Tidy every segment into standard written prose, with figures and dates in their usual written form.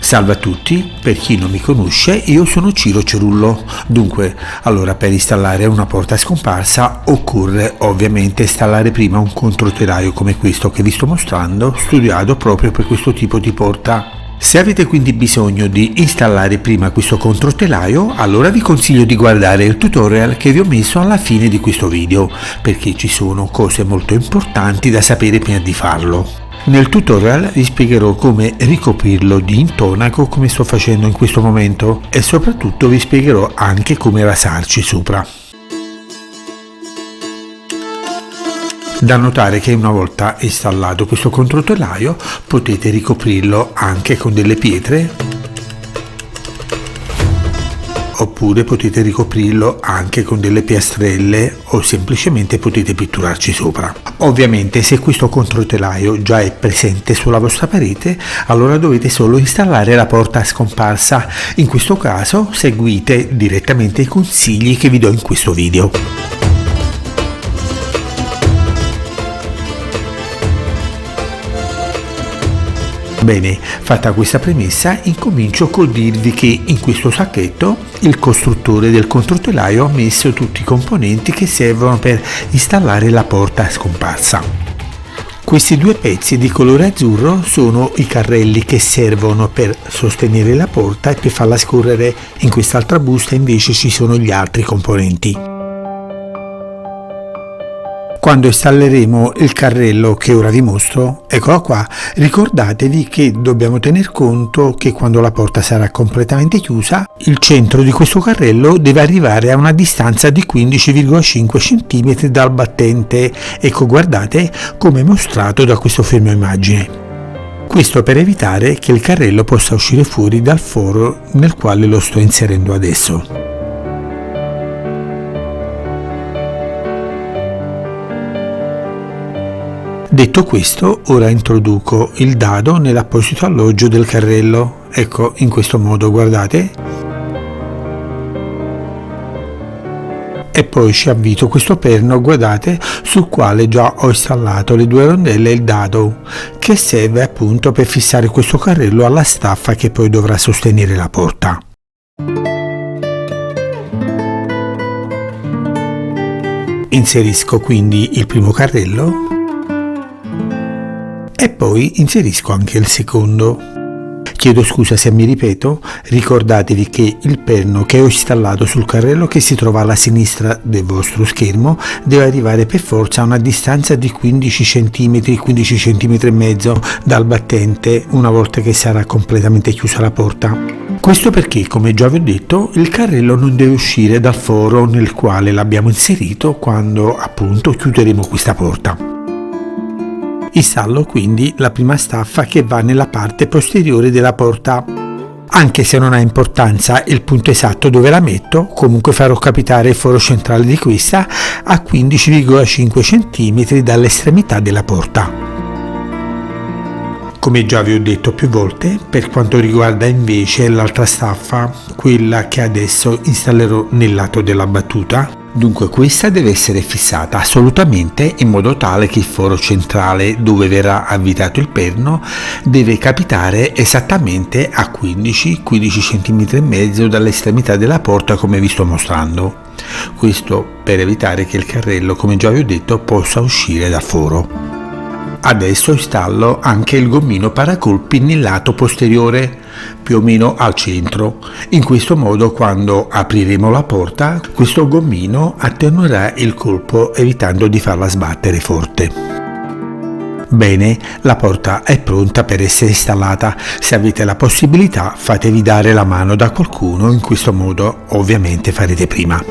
Salve a tutti, per chi non mi conosce io sono Ciro Cerullo. Dunque, per installare una porta scomparsa occorre ovviamente installare prima un controtelaio come questo che vi sto mostrando, studiato proprio per questo tipo di porta. Se avete quindi bisogno di installare prima questo controtelaio, allora vi consiglio di guardare il tutorial che vi ho messo alla fine di questo video, perché ci sono cose molto importanti da sapere prima di farlo. Nel tutorial vi spiegherò come ricoprirlo di intonaco come sto facendo in questo momento e soprattutto vi spiegherò anche come rasarci sopra. Da notare che una volta installato questo controtelaio potete ricoprirlo anche con delle pietre oppure potete ricoprirlo anche con delle piastrelle o semplicemente potete pitturarci sopra. Ovviamente se questo controtelaio già è presente sulla vostra parete, allora dovete solo installare la porta scomparsa. In questo caso seguite direttamente i consigli che vi do in questo video. Bene, fatta questa premessa, incomincio col dirvi che in questo sacchetto il costruttore del controtelaio ha messo tutti i componenti che servono per installare la porta scomparsa. Questi due pezzi di colore azzurro sono i carrelli che servono per sostenere la porta e per farla scorrere. In quest'altra busta invece ci sono gli altri componenti. Quando installeremo il carrello che ora vi mostro, eccolo qua, ricordatevi che dobbiamo tener conto che quando la porta sarà completamente chiusa, il centro di questo carrello deve arrivare a una distanza di 15,5 cm dal battente. Ecco, guardate come mostrato da questo fermo immagine. Questo per evitare che il carrello possa uscire fuori dal foro nel quale lo sto inserendo adesso. Detto questo, ora introduco il dado nell'apposito alloggio del carrello. Ecco, in questo modo, guardate. E poi ci avvito questo perno, guardate, sul quale già ho installato le due rondelle e il dado, che serve appunto per fissare questo carrello alla staffa che poi dovrà sostenere la porta. Inserisco quindi il primo carrello e poi inserisco anche il secondo. Chiedo scusa se mi ripeto, ricordatevi che il perno che ho installato sul carrello che si trova alla sinistra del vostro schermo deve arrivare per forza a una distanza di 15 cm, 15 cm e mezzo dal battente una volta che sarà completamente chiusa la porta. Questo perché, come già vi ho detto, il carrello non deve uscire dal foro nel quale l'abbiamo inserito quando appunto chiuderemo questa porta. Installo quindi la prima staffa che va nella parte posteriore della porta. Anche se non ha importanza il punto esatto dove la metto, comunque farò capitare il foro centrale di questa a 15,5 cm dall'estremità della porta. Come già vi ho detto più volte, per quanto riguarda invece l'altra staffa, quella che adesso installerò nel lato della battuta, dunque questa deve essere fissata assolutamente in modo tale che il foro centrale dove verrà avvitato il perno deve capitare esattamente a 15 cm e mezzo dall'estremità della porta come vi sto mostrando. Questo per evitare che il carrello, come già vi ho detto, possa uscire dal foro. Adesso installo anche il gommino paracolpi nel lato posteriore, più o meno al centro. In questo modo, quando apriremo la porta, questo gommino attenuerà il colpo evitando di farla sbattere forte. Bene, la porta è pronta per essere installata. Se avete la possibilità, fatevi dare la mano da qualcuno, in questo modo ovviamente farete prima.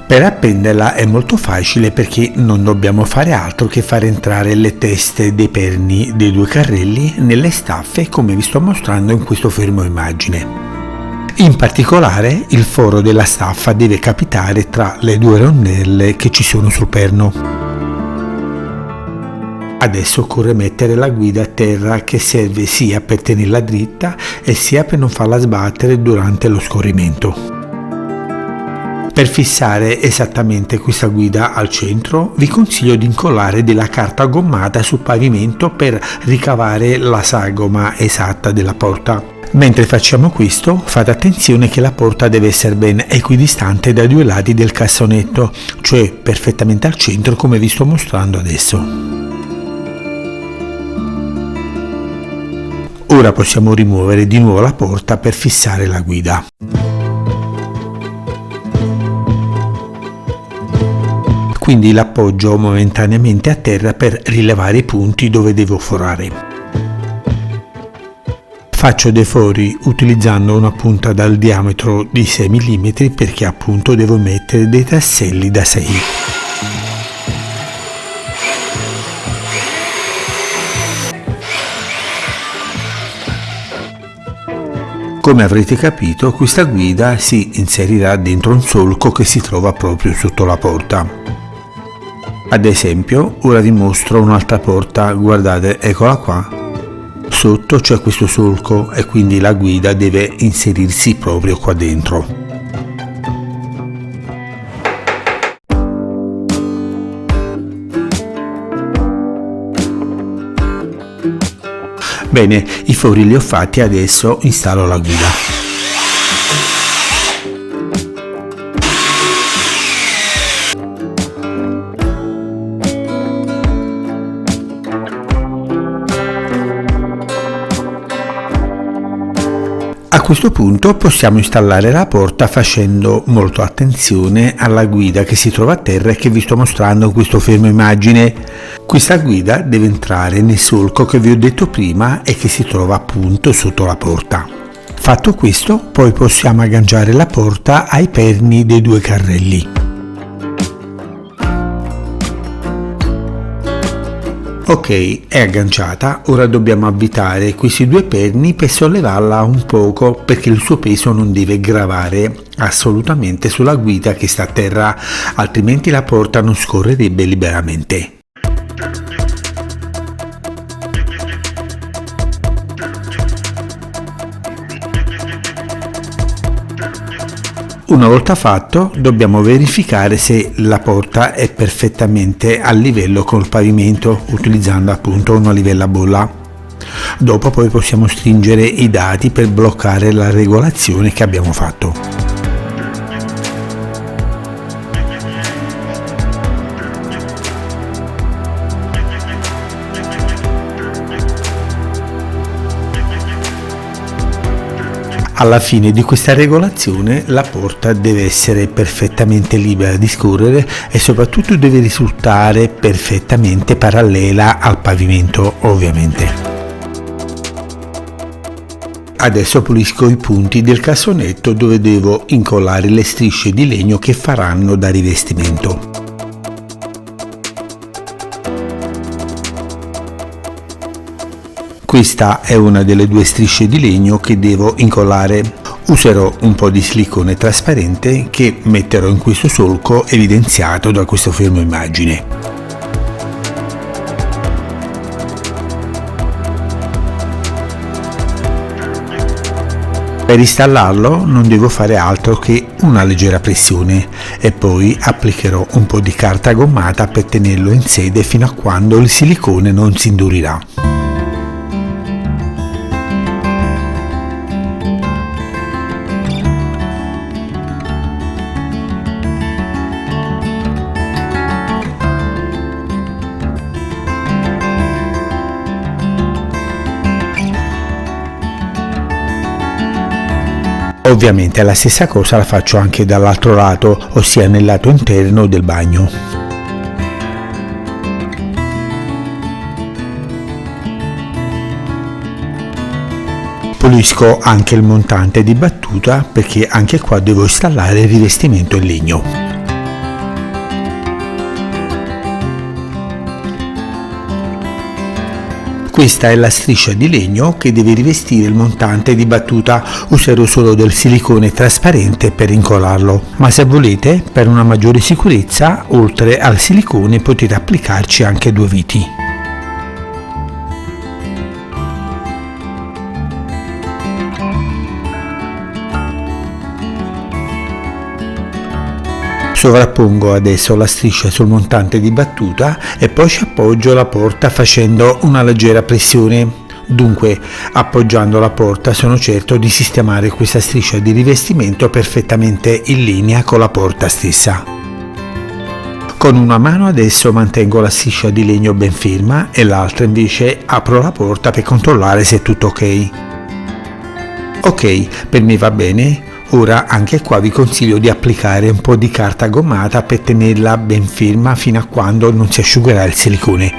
Per appenderla è molto facile perché non dobbiamo fare altro che far entrare le teste dei perni dei due carrelli nelle staffe come vi sto mostrando in questo fermo immagine. In particolare il foro della staffa deve capitare tra le due rondelle che ci sono sul perno. Adesso occorre mettere la guida a terra che serve sia per tenerla dritta e sia per non farla sbattere durante lo scorrimento. Per fissare esattamente questa guida al centro vi consiglio di incollare della carta gommata sul pavimento per ricavare la sagoma esatta della porta. Mentre facciamo questo, fate attenzione che la porta deve essere ben equidistante dai due lati del cassonetto, cioè perfettamente al centro come vi sto mostrando adesso. Ora possiamo rimuovere di nuovo la porta per fissare la guida. Quindi l'appoggio momentaneamente a terra per rilevare i punti dove devo forare. Faccio dei fori utilizzando una punta dal diametro di 6 mm perché appunto devo mettere dei tasselli da 6. Come avrete capito, questa guida si inserirà dentro un solco che si trova proprio sotto la porta. Ad esempio, ora vi mostro un'altra porta, guardate, eccola qua. Sotto c'è questo solco e quindi la guida deve inserirsi proprio qua dentro. Bene, i fori li ho fatti, adesso installo la guida. A questo punto possiamo installare la porta facendo molto attenzione alla guida che si trova a terra e che vi sto mostrando in questo fermo immagine. Questa guida deve entrare nel solco che vi ho detto prima e che si trova appunto sotto la porta. Fatto questo, poi possiamo agganciare la porta ai perni dei due carrelli. Ok, è agganciata, ora dobbiamo avvitare questi due perni per sollevarla un poco perché il suo peso non deve gravare assolutamente sulla guida che sta a terra, altrimenti la porta non scorrerebbe liberamente. Una volta fatto, dobbiamo verificare se la porta è perfettamente a livello col pavimento utilizzando appunto una livella bolla. Dopo poi possiamo stringere i dati per bloccare la regolazione che abbiamo fatto. Alla fine di questa regolazione la porta deve essere perfettamente libera di scorrere e soprattutto deve risultare perfettamente parallela al pavimento, ovviamente. Adesso pulisco i punti del cassonetto dove devo incollare le strisce di legno che faranno da rivestimento. Questa è una delle due strisce di legno che devo incollare. Userò un po' di silicone trasparente che metterò in questo solco evidenziato da questo fermo immagine. Per installarlo non devo fare altro che una leggera pressione e poi applicherò un po' di carta gommata per tenerlo in sede fino a quando il silicone non si indurirà. Ovviamente la stessa cosa la faccio anche dall'altro lato, ossia nel lato interno del bagno. Pulisco anche il montante di battuta perché anche qua devo installare il rivestimento in legno. Questa è la striscia di legno che deve rivestire il montante di battuta. Userò solo del silicone trasparente per incollarlo, ma se volete, per una maggiore sicurezza, oltre al silicone potete applicarci anche due viti. Sovrappongo adesso la striscia sul montante di battuta e poi ci appoggio la porta facendo una leggera pressione. Dunque, appoggiando la porta sono certo di sistemare questa striscia di rivestimento perfettamente in linea con la porta stessa. Con una mano adesso mantengo la striscia di legno ben ferma e l'altra invece apro la porta per controllare se è tutto ok. Ok, per me va bene. Ora anche qua vi consiglio di applicare un po' di carta gommata per tenerla ben ferma fino a quando non si asciugherà il silicone.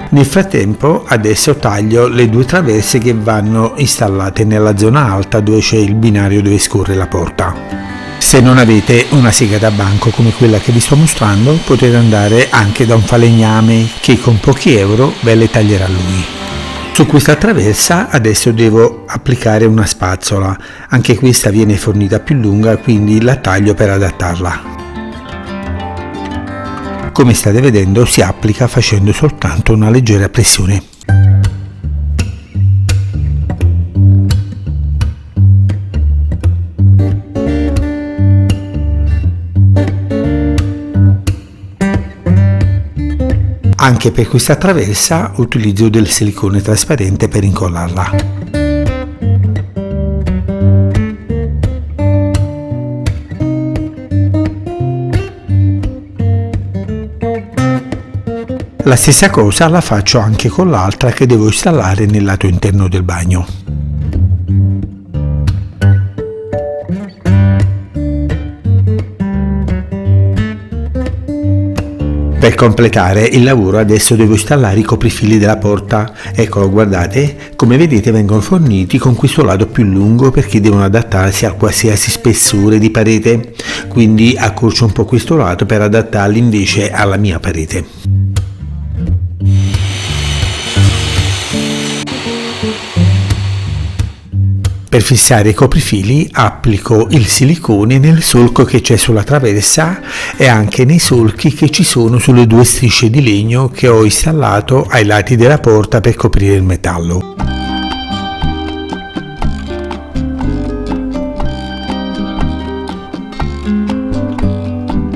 Nel frattempo adesso taglio le due traverse che vanno installate nella zona alta dove c'è il binario dove scorre la porta. Se non avete una sega da banco come quella che vi sto mostrando, potete andare anche da un falegname che con pochi euro ve le taglierà lui. Su questa traversa adesso devo applicare una spazzola, anche questa viene fornita più lunga, quindi la taglio per adattarla. Come state vedendo si applica facendo soltanto una leggera pressione. Anche per questa traversa utilizzo del silicone trasparente per incollarla. La stessa cosa la faccio anche con l'altra che devo installare nel lato interno del bagno. Per completare il lavoro adesso devo installare i coprifili della porta. Eccolo, guardate, come vedete vengono forniti con questo lato più lungo perché devono adattarsi a qualsiasi spessore di parete, quindi accorcio un po' questo lato per adattarli invece alla mia parete. Per fissare i coprifili applico il silicone nel solco che c'è sulla traversa e anche nei solchi che ci sono sulle due strisce di legno che ho installato ai lati della porta per coprire il metallo.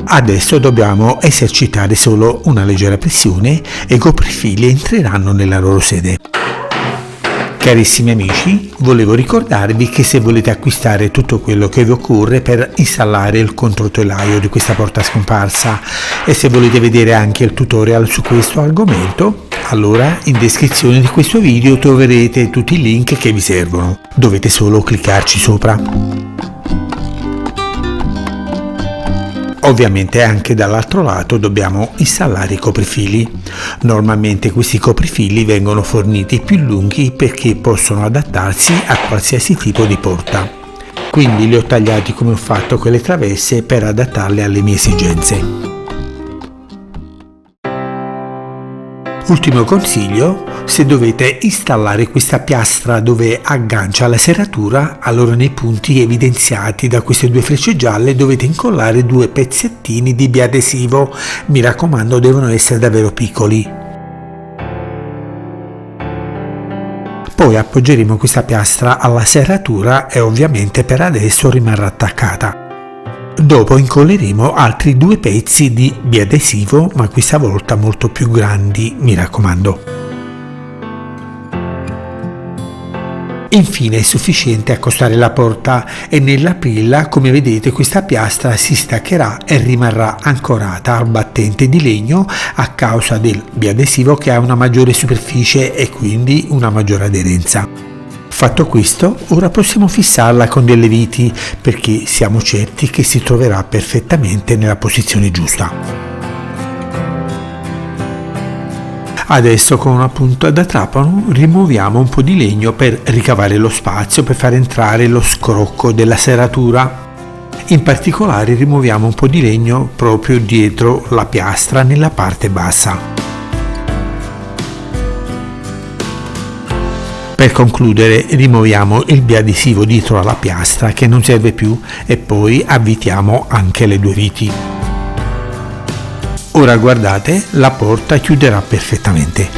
Adesso dobbiamo esercitare solo una leggera pressione e i coprifili entreranno nella loro sede. Carissimi amici, volevo ricordarvi che se volete acquistare tutto quello che vi occorre per installare il controtelaio di questa porta scomparsa e se volete vedere anche il tutorial su questo argomento, allora in descrizione di questo video troverete tutti i link che vi servono. Dovete solo cliccarci sopra. Ovviamente anche dall'altro lato dobbiamo installare i coprifili. Normalmente questi coprifili vengono forniti più lunghi perché possono adattarsi a qualsiasi tipo di porta. Quindi li ho tagliati come ho fatto con le traverse per adattarle alle mie esigenze. Ultimo consiglio, se dovete installare questa piastra dove aggancia la serratura, allora nei punti evidenziati da queste due frecce gialle dovete incollare due pezzettini di biadesivo, mi raccomando devono essere davvero piccoli. Poi appoggeremo questa piastra alla serratura e ovviamente per adesso rimarrà attaccata. Dopo incolleremo altri due pezzi di biadesivo, ma questa volta molto più grandi, mi raccomando. Infine è sufficiente accostare la porta e nell'aprirla, come vedete, questa piastra si staccherà e rimarrà ancorata al battente di legno a causa del biadesivo che ha una maggiore superficie e quindi una maggiore aderenza. Fatto questo, ora possiamo fissarla con delle viti perché siamo certi che si troverà perfettamente nella posizione giusta. Adesso con una punta da trapano rimuoviamo un po' di legno per ricavare lo spazio per far entrare lo scrocco della serratura. In particolare rimuoviamo un po' di legno proprio dietro la piastra nella parte bassa. Per concludere rimuoviamo il biadesivo dietro alla piastra che non serve più e poi avvitiamo anche le due viti. Ora guardate, la porta chiuderà perfettamente.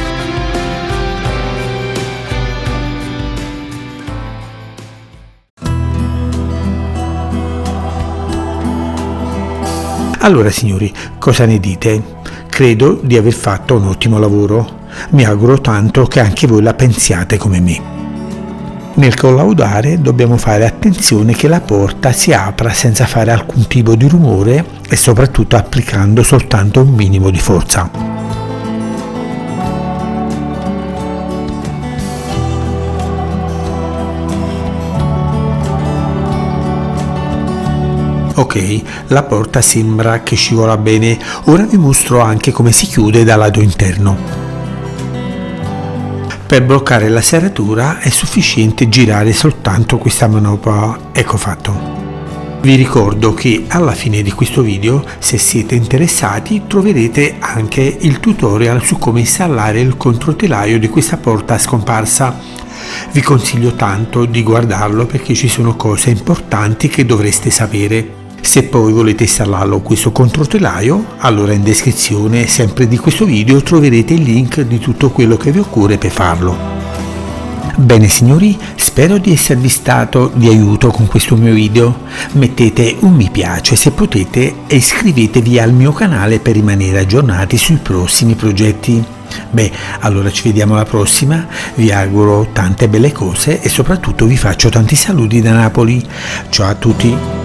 Allora signori, cosa ne dite? credo di aver fatto un ottimo lavoro. Mi auguro tanto che anche voi la pensiate come me. Nel collaudare dobbiamo fare attenzione che la porta si apra senza fare alcun tipo di rumore e soprattutto applicando soltanto un minimo di forza. Ok, la porta sembra che scivola bene. Ora vi mostro anche come si chiude dal lato interno. Per bloccare la serratura è sufficiente girare soltanto questa manovra, ecco fatto. Vi ricordo che alla fine di questo video, se siete interessati, troverete anche il tutorial su come installare il controtelaio di questa porta scomparsa. Vi consiglio tanto di guardarlo perché ci sono cose importanti che dovreste sapere. Se poi volete installarlo questo controtelaio, allora in descrizione sempre di questo video troverete il link di tutto quello che vi occorre per farlo. Bene signori, spero di esservi stato di aiuto con questo mio video. Mettete un mi piace se potete e iscrivetevi al mio canale per rimanere aggiornati sui prossimi progetti. Beh, allora ci vediamo alla prossima, vi auguro tante belle cose e soprattutto vi faccio tanti saluti da Napoli. Ciao a tutti!